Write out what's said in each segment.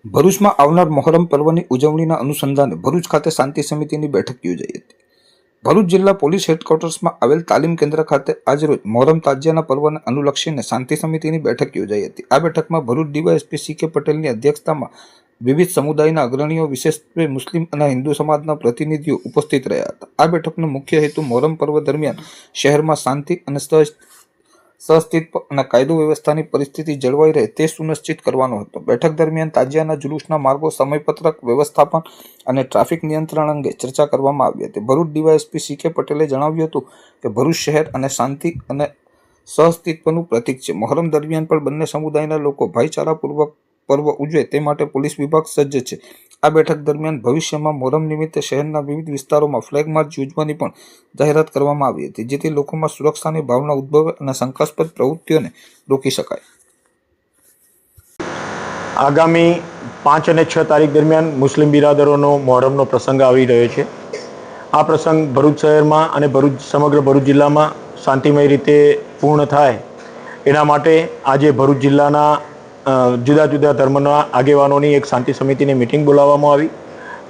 ભરૂચમાં આવનાર મોહરમ પર્વની ઉજવણીના અનુસંધાને ભરૂચ ખાતે શાંતિ સમિતિની બેઠક યોજાઈ હતી। ભરૂચ જિલ્લા પોલીસ હેડક્વાર્ટર્સમાં આવેલ તાલીમ કેન્દ્ર ખાતે આજરોજ મોહરમ તાજિયાના પર્વને અનુલક્ષીને શાંતિ સમિતિની બેઠક યોજાઈ હતી। આ બેઠકમાં ભરૂચ ડીવાયએસપી સી.કે. પટેલની અધ્યક્ષતામાં વિવિધ સમુદાયના અગ્રણીઓ, વિશેષરૂપે મુસ્લિમ અને હિન્દુ સમાજના પ્રતિનિધિઓ ઉપસ્થિત રહ્યા હતા। આ બેઠકનો મુખ્ય હેતુ મોહરમ પર્વ દરમિયાન શહેરમાં શાંતિ અને સહઅસ્તિત્વ અને કાયદો વ્યવસ્થાની પરિસ્થિતિ જળવાઈ રહે તે સુનિશ્ચિત કરવાનો હતો। બેઠક દરમિયાન તાજિયાના જુલુસના માર્ગો, સમયપત્રક, વ્યવસ્થાપન અને ટ્રાફિક નિયંત્રણ અંગે ચર્ચા કરવામાં આવી હતી। ભરૂચ ડીવાયએસપી સી.કે. પટેલે જણાવ્યું હતું કે ભરૂચ શહેર અને શાંતિ અને સહઅસ્તિત્વનું પ્રતીક છે। મોહરમ દરમિયાન પણ બંને સમુદાયના લોકો ભાઈચારાપૂર્વક પર્વ ઉજવે તે માટે પોલીસ વિભાગ સજ્જ છે। આ બેઠક દરમિયાન ભવિષ્યમાં મોહરમ નિમિત્તે શહેરના વિવિધ વિસ્તારોમાં ફ્લેગ માર્ચ યોજવાની પણ જાહેરાત કરવામાં આવી હતી, જેથી લોકોમાં સુરક્ષાની ભાવના ઉદ્ભવે અને શંકાસ્પદ પ્રવૃત્તિઓને રોકી શકાય। આગામી 5 અને 6 તારીખ દરમિયાન મુસ્લિમ બિરાદરોનો મોહરમનો પ્રસંગ આવી રહ્યો છે। આ પ્રસંગ ભરૂચ શહેરમાં અને સમગ્ર ભરૂચ જિલ્લામાં શાંતિમય રીતે પૂર્ણ થાય એના માટે આજે ભરૂચ જિલ્લાના જુદા જુદા ધર્મના આગેવાનોની એક શાંતિ સમિતિની મિટિંગ બોલાવવામાં આવી।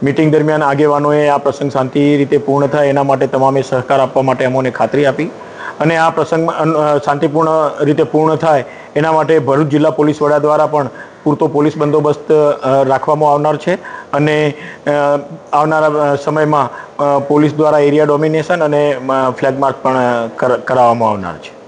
મિટિંગ દરમિયાન આગેવાનોએ આ પ્રસંગ શાંતિ રીતે પૂર્ણ થાય એના માટે તમામે સહકાર આપવા માટે અમોને ખાતરી આપી અને આ પ્રસંગમાં શાંતિપૂર્ણ રીતે પૂર્ણ થાય એના માટે ભરૂચ જિલ્લા પોલીસ વડા દ્વારા પણ પૂરતો પોલીસ બંદોબસ્ત રાખવામાં આવનાર છે અને આવનારા સમયમાં પોલીસ દ્વારા એરિયા ડોમિનેશન અને ફ્લેગ માર્ચ પણ કરાવવામાં આવનાર છે।